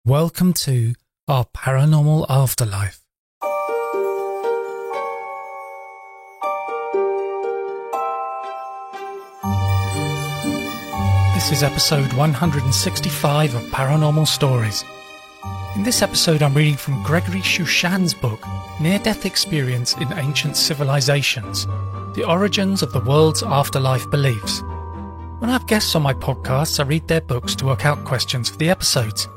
Welcome to our paranormal afterlife. This is episode 165 of Paranormal Stories. In this episode I'm reading from Gregory Shushan's book, Near-Death Experience in Ancient Civilizations, The Origins of the World's Afterlife Beliefs. When I have guests on my podcasts, I read their books to work out questions for the episodes.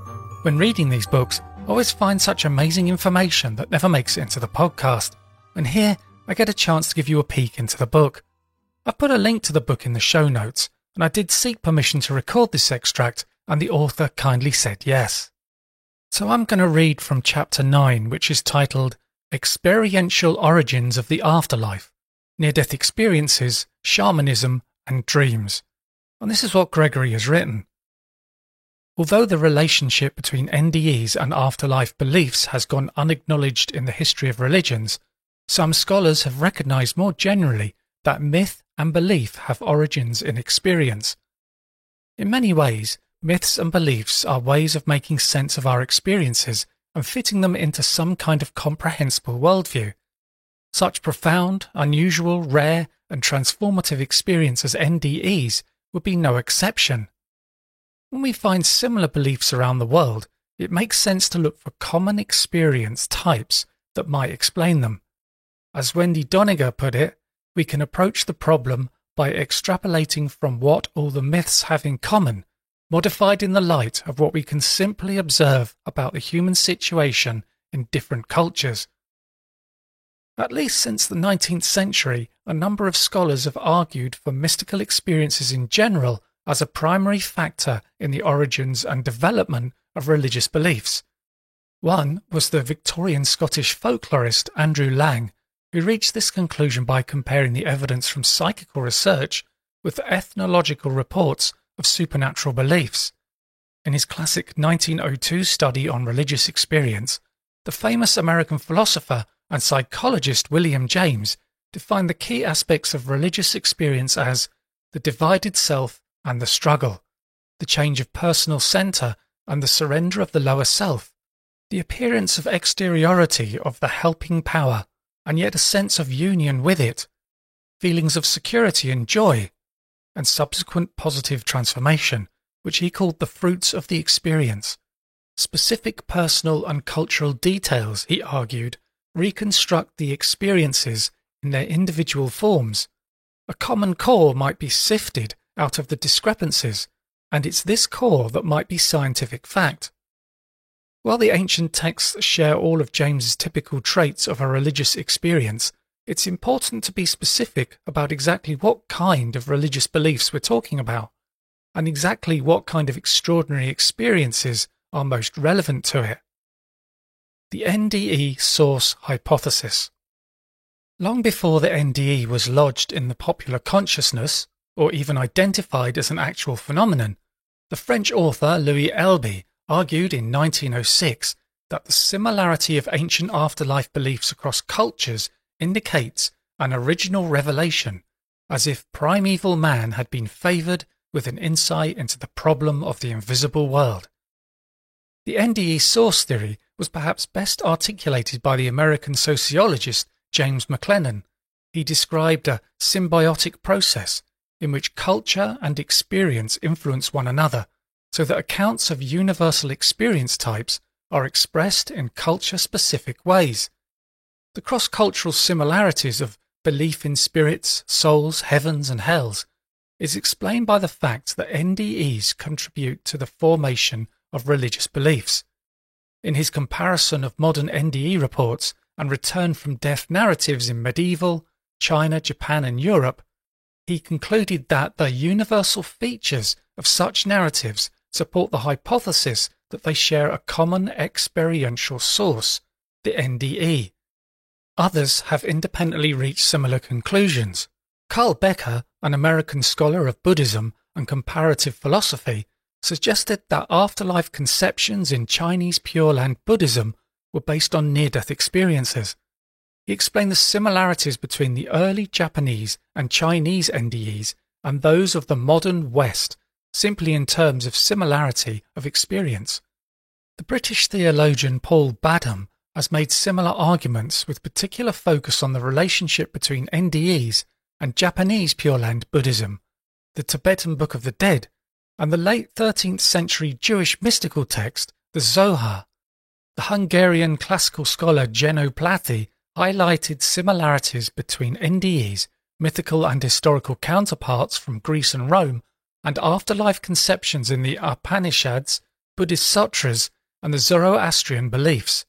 When reading these books, I always find such amazing information that never makes it into the podcast, and here I get a chance to give you a peek into the book. I've put a link to the book in the show notes, and I did seek permission to record this extract, and the author kindly said yes. So I'm going to read from chapter 9, which is titled Experiential Origins of the Afterlife, Near-Death Experiences, Shamanism and Dreams. And this is what Gregory has written. Although the relationship between NDEs and afterlife beliefs has gone unacknowledged in the history of religions, some scholars have recognized more generally that myth and belief have origins in experience. In many ways, myths and beliefs are ways of making sense of our experiences and fitting them into some kind of comprehensible worldview. Such profound, unusual, rare, and transformative experience as NDEs would be no exception. When we find similar beliefs around the world, it makes sense to look for common experience types that might explain them. As Wendy Doniger put it, we can approach the problem by extrapolating from what all the myths have in common, modified in the light of what we can simply observe about the human situation in different cultures. At least since the 19th century, a number of scholars have argued for mystical experiences in general as a primary factor in the origins and development of religious beliefs. One was the Victorian Scottish folklorist Andrew Lang, who reached this conclusion by comparing the evidence from psychical research with ethnological reports of supernatural beliefs. In his classic 1902 study on religious experience, the famous American philosopher and psychologist William James defined the key aspects of religious experience as the divided self and the struggle, the change of personal centre and the surrender of the lower self, the appearance of exteriority of the helping power, and yet a sense of union with it, feelings of security and joy, and subsequent positive transformation, which he called the fruits of the experience. Specific personal and cultural details, he argued, reconstruct the experiences in their individual forms. A common core might be sifted out of the discrepancies, and it's this core that might be scientific fact. While the ancient texts share all of James's typical traits of a religious experience, it's important to be specific about exactly what kind of religious beliefs we're talking about, and exactly what kind of extraordinary experiences are most relevant to it. The NDE Source Hypothesis. Long before the NDE was lodged in the popular consciousness, or even identified as an actual phenomenon, the French author Louis Elby argued in 1906 that the similarity of ancient afterlife beliefs across cultures indicates an original revelation, as if primeval man had been favoured with an insight into the problem of the invisible world. The NDE source theory was perhaps best articulated by the American sociologist James McLennan. He described a symbiotic process in which culture and experience influence one another, so that accounts of universal experience types are expressed in culture-specific ways. The cross-cultural similarities of belief in spirits, souls, heavens and hells is explained by the fact that NDEs contribute to the formation of religious beliefs. In his comparison of modern NDE reports and return from death narratives in medieval, China, Japan and Europe, he concluded that the universal features of such narratives support the hypothesis that they share a common experiential source, the NDE. Others have independently reached similar conclusions. Carl Becker, an American scholar of Buddhism and comparative philosophy, suggested that afterlife conceptions in Chinese Pure Land Buddhism were based on near-death experiences. He explained the similarities between the early Japanese and Chinese NDEs and those of the modern West, simply in terms of similarity of experience. The British theologian Paul Badham has made similar arguments with particular focus on the relationship between NDEs and Japanese Pure Land Buddhism, the Tibetan Book of the Dead, and the late 13th century Jewish mystical text, the Zohar. The Hungarian classical scholar Jenő Plathi highlighted similarities between NDEs, mythical and historical counterparts from Greece and Rome, and afterlife conceptions in the Upanishads, Buddhist sutras, and the Zoroastrian beliefs.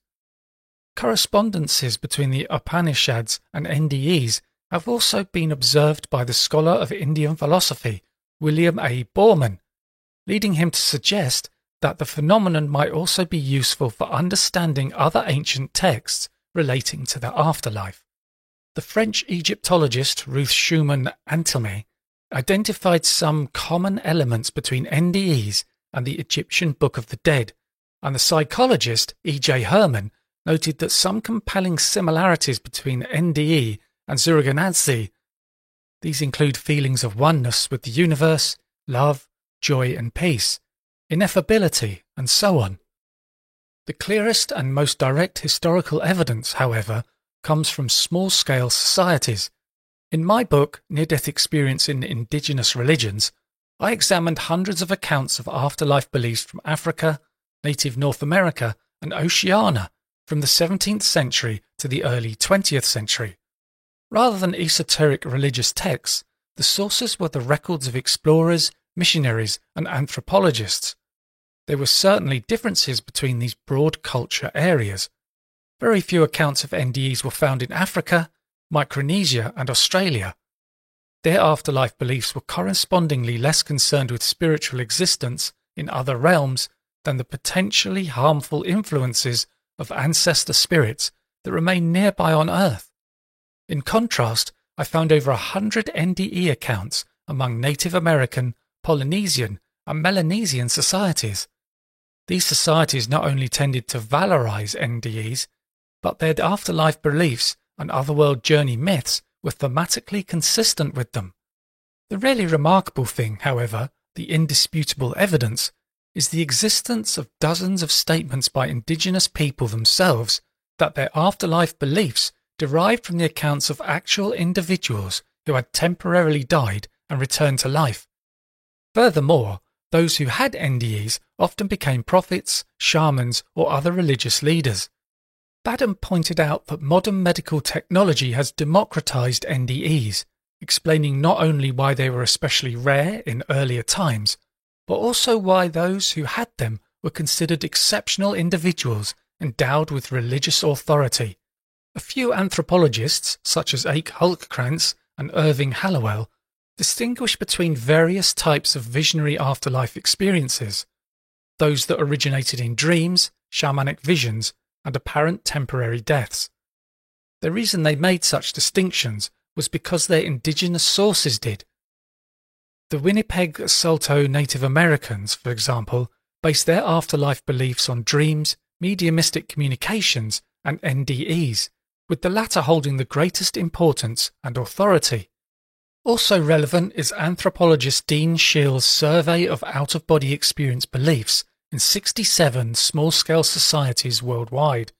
Correspondences between the Upanishads and NDEs have also been observed by the scholar of Indian philosophy, William A. Borman, leading him to suggest that the phenomenon might also be useful for understanding other ancient texts relating to the afterlife. The French Egyptologist Ruth Schumann-Antilme identified some common elements between NDEs and the Egyptian Book of the Dead, and the psychologist E.J. Herman noted that some compelling similarities between NDE and Zuriganazi. These include feelings of oneness with the universe, love, joy and peace, ineffability, and so on. The clearest and most direct historical evidence, however, comes from small-scale societies. In my book, Near-Death Experience in Indigenous Religions, I examined hundreds of accounts of afterlife beliefs from Africa, native North America, and Oceania from the 17th century to the early 20th century. Rather than esoteric religious texts, the sources were the records of explorers, missionaries, and anthropologists. There were certainly differences between these broad culture areas. Very few accounts of NDEs were found in Africa, Micronesia, and Australia. Their afterlife beliefs were correspondingly less concerned with spiritual existence in other realms than the potentially harmful influences of ancestor spirits that remain nearby on Earth. In contrast, I found over 100 NDE accounts among Native American, Polynesian, and Melanesian societies. These societies not only tended to valorize NDEs, but their afterlife beliefs and otherworld journey myths were thematically consistent with them. The really remarkable thing, however, the indisputable evidence, is the existence of dozens of statements by indigenous people themselves that their afterlife beliefs derived from the accounts of actual individuals who had temporarily died and returned to life. Furthermore, those who had NDEs often became prophets, shamans, or other religious leaders. Badham pointed out that modern medical technology has democratized NDEs, explaining not only why they were especially rare in earlier times, but also why those who had them were considered exceptional individuals endowed with religious authority. A few anthropologists, such as Ake Hultkrantz and Irving Hallowell, distinguish between various types of visionary afterlife experiences, those that originated in dreams, shamanic visions, and apparent temporary deaths. The reason they made such distinctions was because their indigenous sources did. The Winnipeg Saulteaux Native Americans, for example, based their afterlife beliefs on dreams, mediumistic communications, and NDEs, with the latter holding the greatest importance and authority. Also relevant is anthropologist Dean Scheele's survey of out-of-body experience beliefs in 67 small-scale societies worldwide.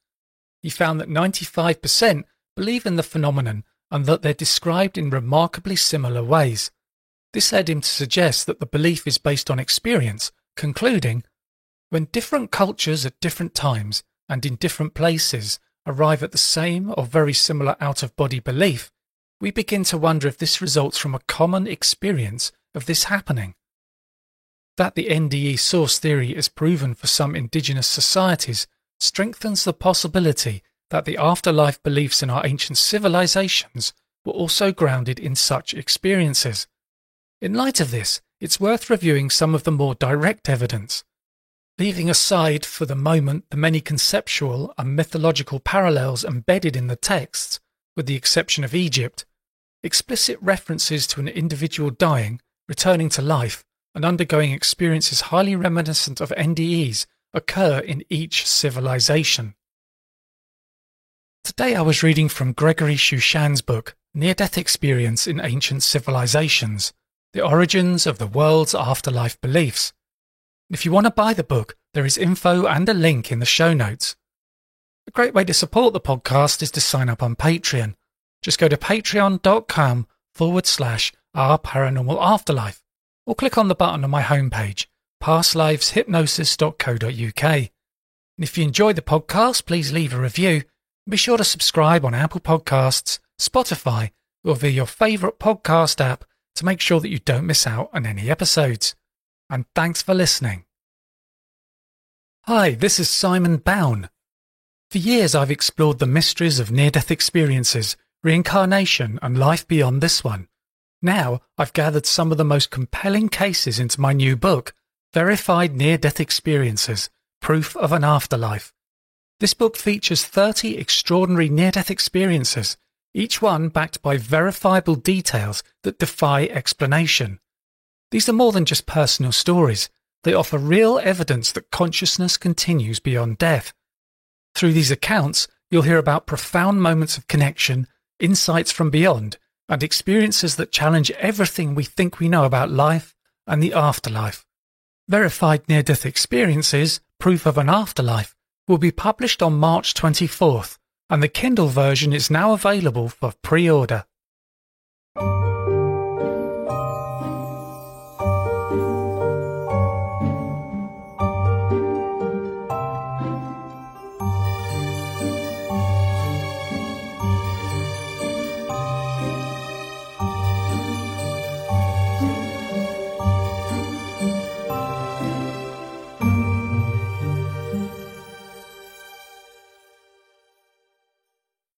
He found that 95% believe in the phenomenon and that they're described in remarkably similar ways. This led him to suggest that the belief is based on experience, concluding, when different cultures at different times and in different places arrive at the same or very similar out-of-body belief, we begin to wonder if this results from a common experience of this happening. That the NDE source theory is proven for some indigenous societies strengthens the possibility that the afterlife beliefs in our ancient civilizations were also grounded in such experiences. In light of this, it's worth reviewing some of the more direct evidence. Leaving aside for the moment the many conceptual and mythological parallels embedded in the texts, with the exception of Egypt, explicit references to an individual dying, returning to life, and undergoing experiences highly reminiscent of NDEs occur in each civilization. Today I was reading from Gregory Shushan's book, Near-Death Experience in Ancient Civilizations, The Origins of the World's Afterlife Beliefs. If you want to buy the book, there is info and a link in the show notes. A great way to support the podcast is to sign up on Patreon. Just go to patreon.com/Our Paranormal Afterlife, or click on the button on my homepage, pastliveshypnosis.co.uk. And if you enjoy the podcast, please leave a review. Be sure to subscribe on Apple Podcasts, Spotify, or via your favourite podcast app to make sure that you don't miss out on any episodes. And thanks for listening. Hi, this is Simon Bown. For years I've explored the mysteries of near-death experiences, reincarnation, and life beyond this one. Now I've gathered some of the most compelling cases into my new book, Verified Near-Death Experiences, Proof of an Afterlife. This book features 30 extraordinary near-death experiences, each one backed by verifiable details that defy explanation. These are more than just personal stories. They offer real evidence that consciousness continues beyond death. Through these accounts, you'll hear about profound moments of connection, insights from beyond, and experiences that challenge everything we think we know about life and the afterlife. Verified Near-Death Experiences, Proof of an Afterlife, will be published on March 24th, and the Kindle version is now available for pre-order.